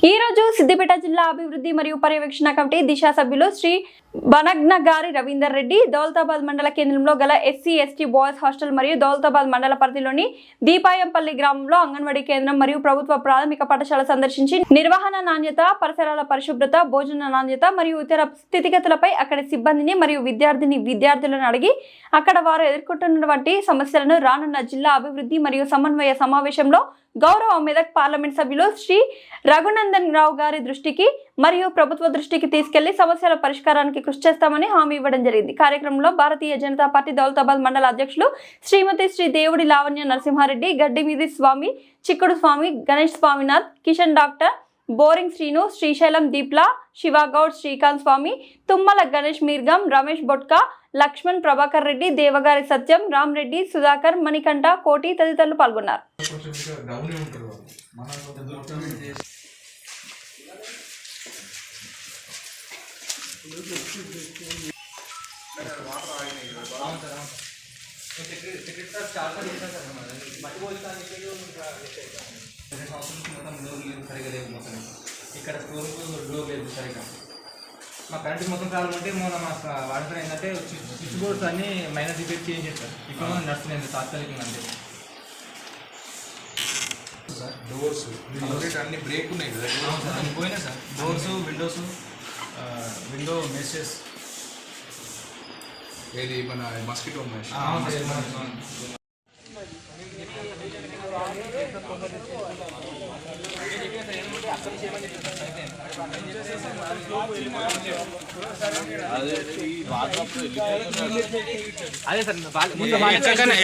ఈ రోజు సిద్దిపేట జిల్లా అభివృద్ధి మరియు పర్యవేక్షణ కమిటీ దిశ సభ్యులు శ్రీ బనగ్నగారి రవీందర్ రెడ్డి దౌలతాబాద్ మండల కేంద్రంలో గల ఎస్సీ ఎస్టీ బాయ్స్ హాస్టల్ మరియు దౌలతాబాద్ మండల పరిధిలోని దీపాయంపల్లి గ్రామంలో అంగన్వాడీ కేంద్రం మరియు ప్రభుత్వ ప్రాథమిక పాఠశాల సందర్శించి నిర్వహణ నాణ్యత, పరిసరాల పరిశుభ్రత, భోజన నాణ్యత మరియు ఇతర స్థితిగతులపై అక్కడి సిబ్బందిని మరియు విద్యార్థులను అడిగి అక్కడ వారు ఎదుర్కొంటున్నటువంటి సమస్యలను రానున్న జిల్లా అభివృద్ధి మరియు సమన్వయ సమావేశంలో గౌరవ మెదక్ పార్లమెంట్ సభ్యులు శ్రీ రఘునందన్ రావు గారి దృష్టికి మరియు ప్రభుత్వ దృష్టికి తీసుకెళ్లి సమస్యల పరిష్కారానికి కృషి చేస్తామని హామీ ఇవ్వడం జరిగింది. కార్యక్రమంలో భారతీయ జనతా పార్టీ దౌలతాబాద్ మండల అధ్యక్షులు శ్రీమతి శ్రీ దేవుడి లావణ్య నరసింహారెడ్డి, గడ్డిమీది స్వామి, చిక్కుడు స్వామి, గణేష్ స్వామినాథ్, కిషన్ డాక్టర్, బోరింగ్ శ్రీను, శ్రీశైలం దీప్లా, శివగౌడ్, శ్రీకాంత్ స్వామి, తుమ్మల గణేష్ మీర్గం, రమేష్ బొట్కా, లక్ష్మణ్, ప్రభాకర్ రెడ్డి, దేవగారి సత్యం, రామ్ రెడ్డి, సుధాకర్, మణికంఠ, కోటి తదితరులు పాల్గొన్నారు. ఇక్కడ స్టోర్ డోర్ లేదు సరిగా. మా కరెంట్ మొత్తం కావాలంటే మొన్న మా వాడతారు ఏంటంటే స్విచ్ బోర్డ్స్ అన్ని మైనర్ రిపేర్ చేంజ్ చేస్తారు. ఇప్పుడు మనం నడుస్తుంది తాత్కాలికంగా అంతే. సార్ డోర్స్ అన్ని బ్రేక్ ఉన్నాయి కదా సార్, అన్ని పోయినాయి sir. Doors, Windows, window meshes, ఏది మన మస్కిటో మెష్. అదే సార్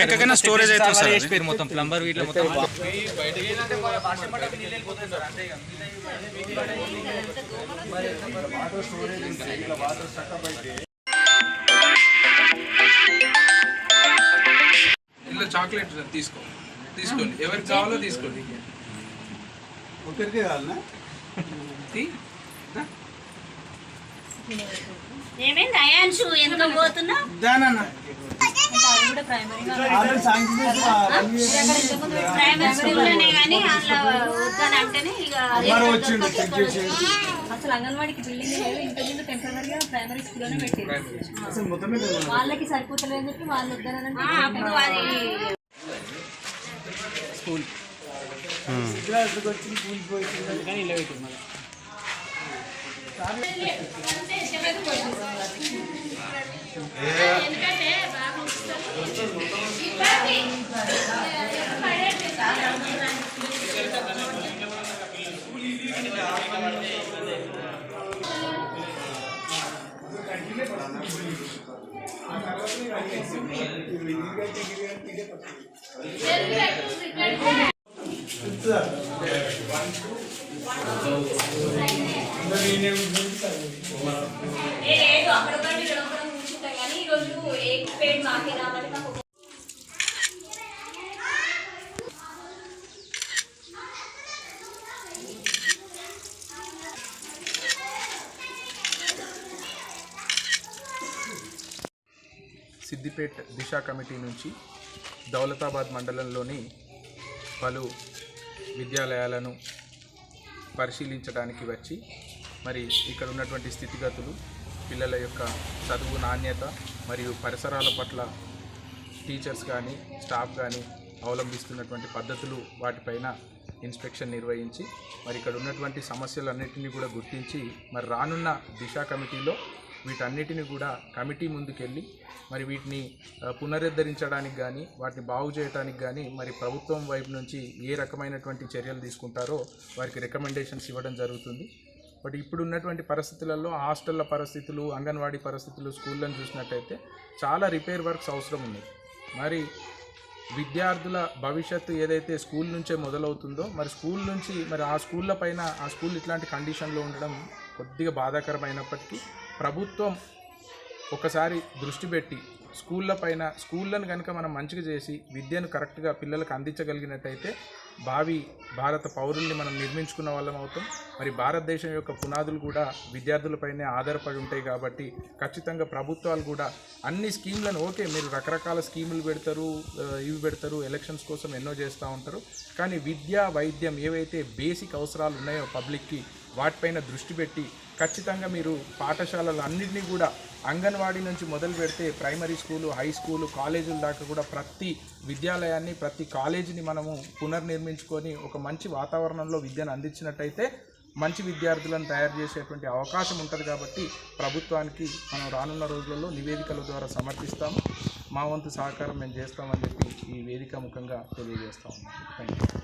ఎక్కడికైనా స్టోరేజ్ అయితే సార్ మొత్తం ప్లంబర్ వీటిలో మొత్తం ఇలా చాక్లెట్ తీసుకోండి ఎవరికి కావాలో తీసుకోండి. ఒకరికి కావాలనా? ఏమైంది అయాన్షు ఎందుకు పోతున్నా? ప్రైమరీ స్కూల్లోనే కానీ అందులో వద్దని అంటేనే ఇక అసలు అంగన్వాడికి బిల్డింగ్ లేదు, ఇంటి ముందు టెంపరీగా ప్రైమరీ స్కూల్లోనే పెట్టారు. వాళ్ళకి సరిపోతలేదని చెప్పి వాళ్ళు వద్దనంటే అప్పుడు అది స్కూల్ కానీ ఇలా పెట్టింది మళ్ళీ. సిద్దిపేట దిశ కమిటీ నుంచి దౌలతాబాద్ మండలంలోని పలు విద్యాలయాలను పరిశీలించడానికి వచ్చి మరి ఇక్కడ ఉన్నటువంటి స్థితిగతులు, పిల్లల యొక్క చదువు నాణ్యత మరియు పరిసరాల పట్ల టీచర్స్ కానీ స్టాఫ్ కానీ అవలంబిస్తున్నటువంటి పద్ధతులు వాటిపైన ఇన్స్పెక్షన్ నిర్వహించి మరి ఇక్కడ ఉన్నటువంటి సమస్యలన్నింటినీ కూడా గుర్తించి మరి రానున్న దిశ కమిటీలో వీటన్నిటిని కూడా కమిటీ ముందుకెళ్ళి మరి వీటిని పునరుద్ధరించడానికి కానీ వాటిని బాగు చేయడానికి కానీ మరి ప్రభుత్వం వైపు నుంచి ఏ రకమైనటువంటి చర్యలు తీసుకుంటారో వారికి రికమెండేషన్స్ ఇవ్వడం జరుగుతుంది. బట్ ఇప్పుడు ఉన్నటువంటి పరిస్థితులలో హాస్టళ్ళ పరిస్థితులు, అంగన్వాడీ పరిస్థితులు, స్కూళ్ళను చూసినట్టయితే చాలా రిపేర్ వర్క్స్ అవసరం ఉన్నాయి. మరి విద్యార్థుల భవిష్యత్తు ఏదైతే స్కూల్ నుంచే మొదలవుతుందో మరి స్కూల్ నుంచి మరి ఆ స్కూళ్ళ పైన ఆ స్కూల్ ఇట్లాంటి కండిషన్లో ఉండడం కొద్దిగా బాధాకరమైనప్పటికీ ప్రభుత్వం ఒకసారి దృష్టి పెట్టి స్కూళ్ళ పైన స్కూళ్ళను కనుక మనం మంచిగా చేసి విద్యను కరెక్ట్గా పిల్లలకు అందించగలిగినట్టయితే భావి భారత పౌరుల్ని మనం నిర్మించుకున్న వాళ్ళం అవుతాం. మరి భారతదేశం యొక్క పునాదులు కూడా విద్యార్థులపైనే ఆధారపడి ఉంటాయి కాబట్టి ఖచ్చితంగా ప్రభుత్వాలు కూడా అన్ని స్కీమ్లను ఓకే మీరు రకరకాల స్కీములు పెడతారు, ఇవి పెడతారు, ఎలక్షన్స్ కోసం ఎన్నో చేస్తూ ఉంటారు. కానీ విద్య, వైద్యం ఏవైతే బేసిక్ అవసరాలు ఉన్నాయో పబ్లిక్కి వాటిపైన దృష్టి పెట్టి ఖచ్చితంగా మీరు పాఠశాలలు అన్నింటినీ కూడా అంగన్వాడీ నుంచి మొదలు పెడితే ప్రైమరీ స్కూలు, హై స్కూలు, కాలేజీల దాకా కూడా ప్రతి విద్యాలయాన్ని, ప్రతి కాలేజీని మనము పునర్నిర్మించుకొని ఒక మంచి వాతావరణంలో విద్యను అందించినట్టయితే మంచి విద్యార్థులను తయారు చేసేటువంటి అవకాశం ఉంటుంది. కాబట్టి ప్రభుత్వానికి మనం రానున్న రోజుల్లో నివేదికల ద్వారా సమర్పిస్తాము. మా వంతు సహకారం మేము చేస్తామని చెప్పి ఈ వేదిక ముఖంగా తెలియజేస్తా ఉన్నాం. Thank you.